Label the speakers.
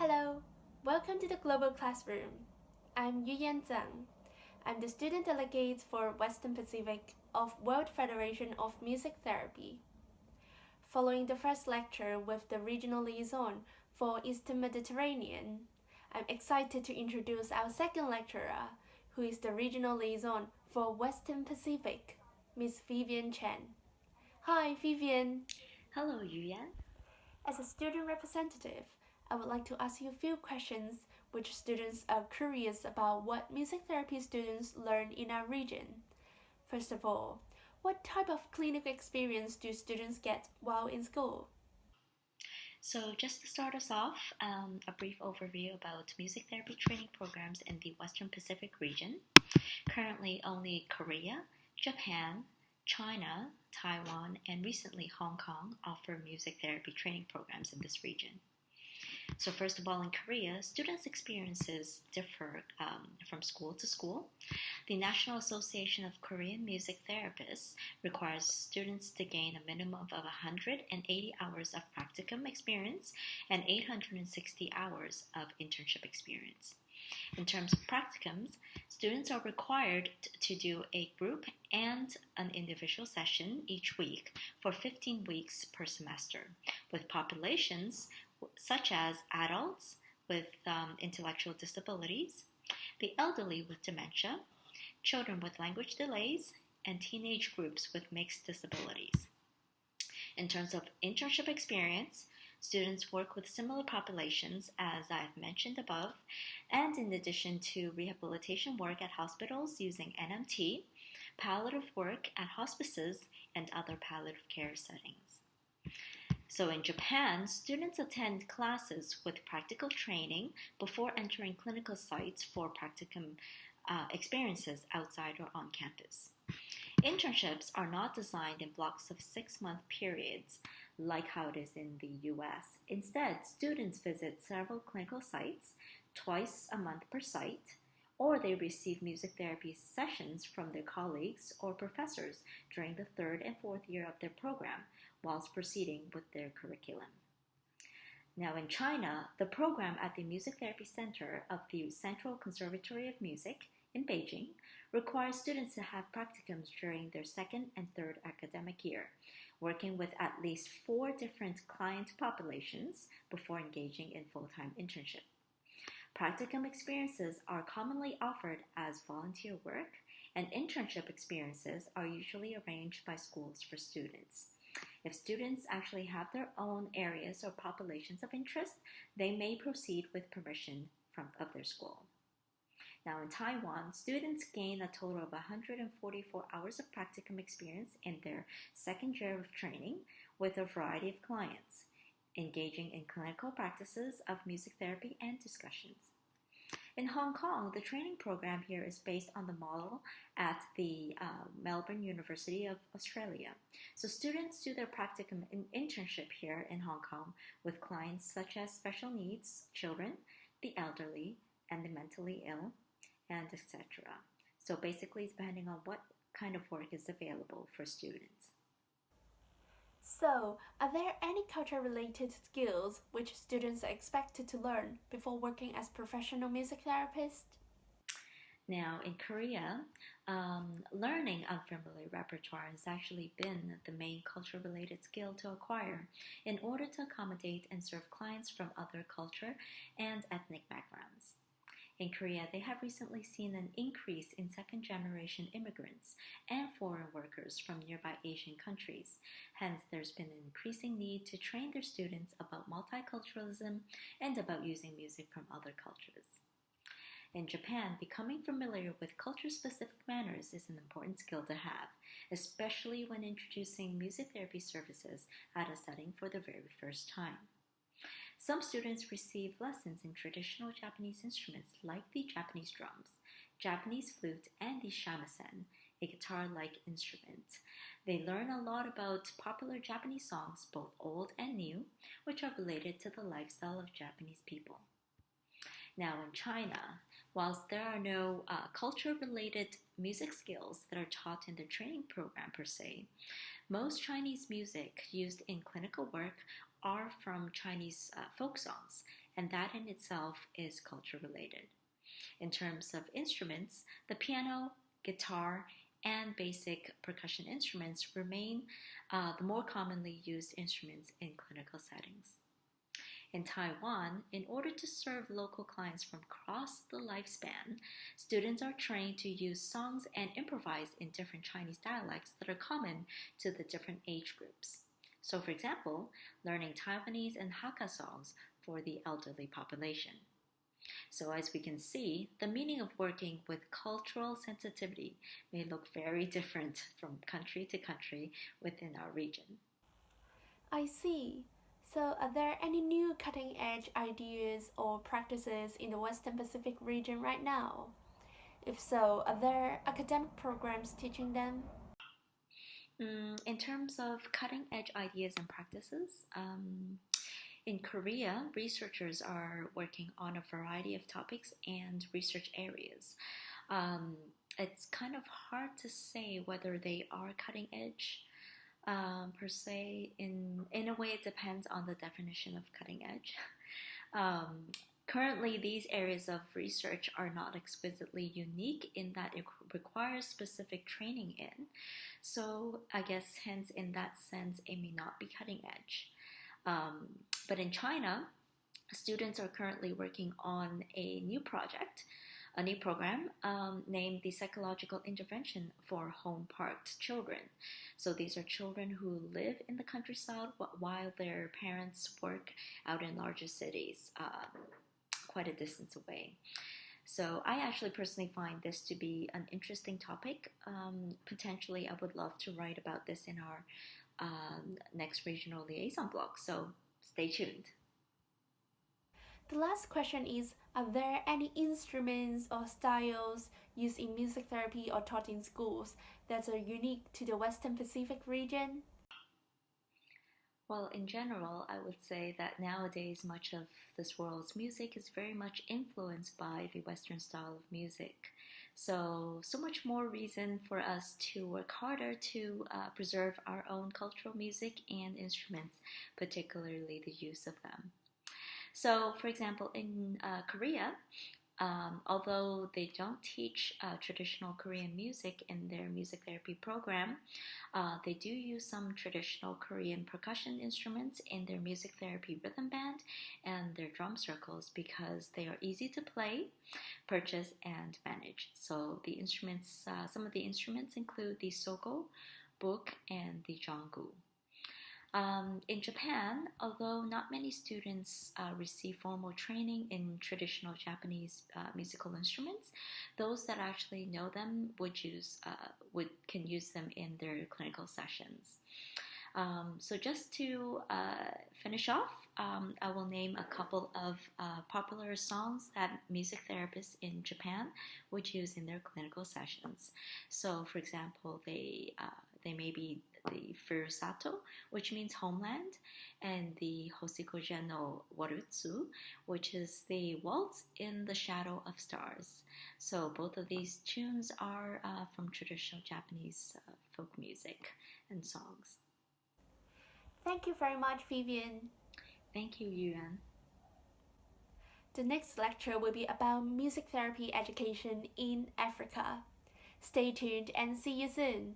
Speaker 1: Hello, welcome to the Global Classroom. I'm Yuyan Zhang. I'm the student delegate for Western Pacific of World Federation of Music Therapy. Following the first lecture with the regional liaison for Eastern Mediterranean, I'm excited to introduce our second lecturer, who is the regional liaison for Western Pacific, Miss Vivian Chen. Hi, Vivian.
Speaker 2: Hello, Yuyan.
Speaker 1: As a student representative, I would like to ask you a few questions which students are curious about what music therapy students learn in our region. First of all, what type of clinical experience do students get while in school?
Speaker 2: So, just to start us off, a brief overview about music therapy training programs in the Western Pacific region. Currently, only Korea, Japan, China, Taiwan, and recently Hong Kong offer music therapy training programs in this region. So, first of all, in Korea, students' experiences differ from school to school. The National Association of Korean Music Therapists requires students to gain a minimum of 180 hours of practicum experience and 860 hours of internship experience. In terms of practicums, students are required to do a group and an individual session each week for 15 weeks per semester, with populations such as adults with intellectual disabilities, the elderly with dementia, children with language delays, and teenage groups with mixed disabilities. In terms of internship experience, students work with similar populations as I've mentioned above, and in addition to rehabilitation work at hospitals using NMT, palliative work at hospices, and other palliative care settings. So in Japan, students attend classes with practical training before entering clinical sites for practicum experiences outside or on campus. Internships are not designed in blocks of 6-month periods like how it is in the US. Instead, students visit several clinical sites twice a month per site, or they receive music therapy sessions from their colleagues or professors during the third and fourth year of their program whilst proceeding with their curriculum. Now in China, the program at the Music Therapy Center of the Central Conservatory of Music in Beijing requires students to have practicums during their second and third academic year, working with at least 4 different client populations before engaging in full-time internship. Practicum experiences are commonly offered as volunteer work, and internship experiences are usually arranged by schools for students. If students actually have their own areas or populations of interest, they may proceed with permission of their school. Now in Taiwan, students gain a total of 144 hours of practicum experience in their second year of training with a variety of clients, engaging in clinical practices of music therapy and discussions. In Hong Kong, the training program here is based on the model at the Melbourne University of Australia. So students do their practicum and internship here in Hong Kong with clients such as special needs children, the elderly, and the mentally ill, and etc. So basically, depending on what kind of work is available for students.
Speaker 1: So, are there any culture-related skills which students are expected to learn before working as professional music therapists?
Speaker 2: Now, in Korea, learning unfamiliar repertoire has actually been the main culture-related skill to acquire in order to accommodate and serve clients from other culture and ethnic backgrounds. In Korea, they have recently seen an increase in second-generation immigrants and foreign workers from nearby Asian countries. Hence, there's been an increasing need to train their students about multiculturalism and about using music from other cultures. In Japan, becoming familiar with culture-specific manners is an important skill to have, especially when introducing music therapy services at a setting for the very first time. Some students receive lessons in traditional Japanese instruments like the Japanese drums, Japanese flute, and the shamisen, a guitar-like instrument. They learn a lot about popular Japanese songs, both old and new, which are related to the lifestyle of Japanese people. Now in China, whilst there are no culture-related music skills that are taught in the training program per se, most Chinese music used in clinical work are from Chinese folk songs and that in itself is culture related. In terms of instruments, the piano, guitar, and basic percussion instruments remain the more commonly used instruments in clinical settings. In Taiwan, in order to serve local clients from across the lifespan, students are trained to use songs and improvise in different Chinese dialects that are common to the different age groups. So, for example, learning Taiwanese and Hakka songs for the elderly population. So, as we can see, the meaning of working with cultural sensitivity may look very different from country to country within our region.
Speaker 1: I see. So, are there any new cutting edge ideas or practices in the Western Pacific region right now? If so, are there academic programs teaching them?
Speaker 2: In terms of cutting edge ideas and practices, in Korea, researchers are working on a variety of topics and research areas. Um, it's kind of hard to say whether they are cutting edge per se. In a way, it depends on the definition of cutting edge. Um, Currently, these areas of research are not exquisitely unique in that it requires specific training in. So, I guess, hence, in that sense, it may not be cutting edge. Um, but in China, students are currently working on a new program named the Psychological Intervention for Home Parked Children. So these are children who live in the countryside while their parents work out in larger cities, quite a distance away. So I actually personally find this to be an interesting topic. Potentially, I would love to write about this in our next regional liaison blog. So stay tuned.
Speaker 1: The last question is: are there any instruments or styles used in music therapy or taught in schools that are unique to the Western Pacific region?
Speaker 2: Well, in general, I would say that nowadays much of this world's music is very much influenced by the Western style of music. So much more reason for us to work harder to preserve our own cultural music and instruments, particularly the use of them. So, for example, in Korea, although they don't teach traditional Korean music in their music therapy program, they do use some traditional Korean percussion instruments in their music therapy rhythm band and their drum circles because they are easy to play, purchase, and manage. So the instruments, some of the instruments include the sogo, buk, and the jongu. In Japan, although not many students receive formal training in traditional Japanese musical instruments, those that actually know them can use them in their clinical sessions. So just to finish off, I will name a couple of popular songs that music therapists in Japan would use in their clinical sessions. So, for example, they may be the Furusato, which means homeland, and the Hoshikojen no Warutsu, which is the waltz in the shadow of stars. So both of these tunes are from traditional Japanese folk music and songs.
Speaker 1: Thank you very much, Vivian.
Speaker 2: Thank you, Yuan.
Speaker 1: The next lecture will be about music therapy education in Africa. Stay tuned and see you soon.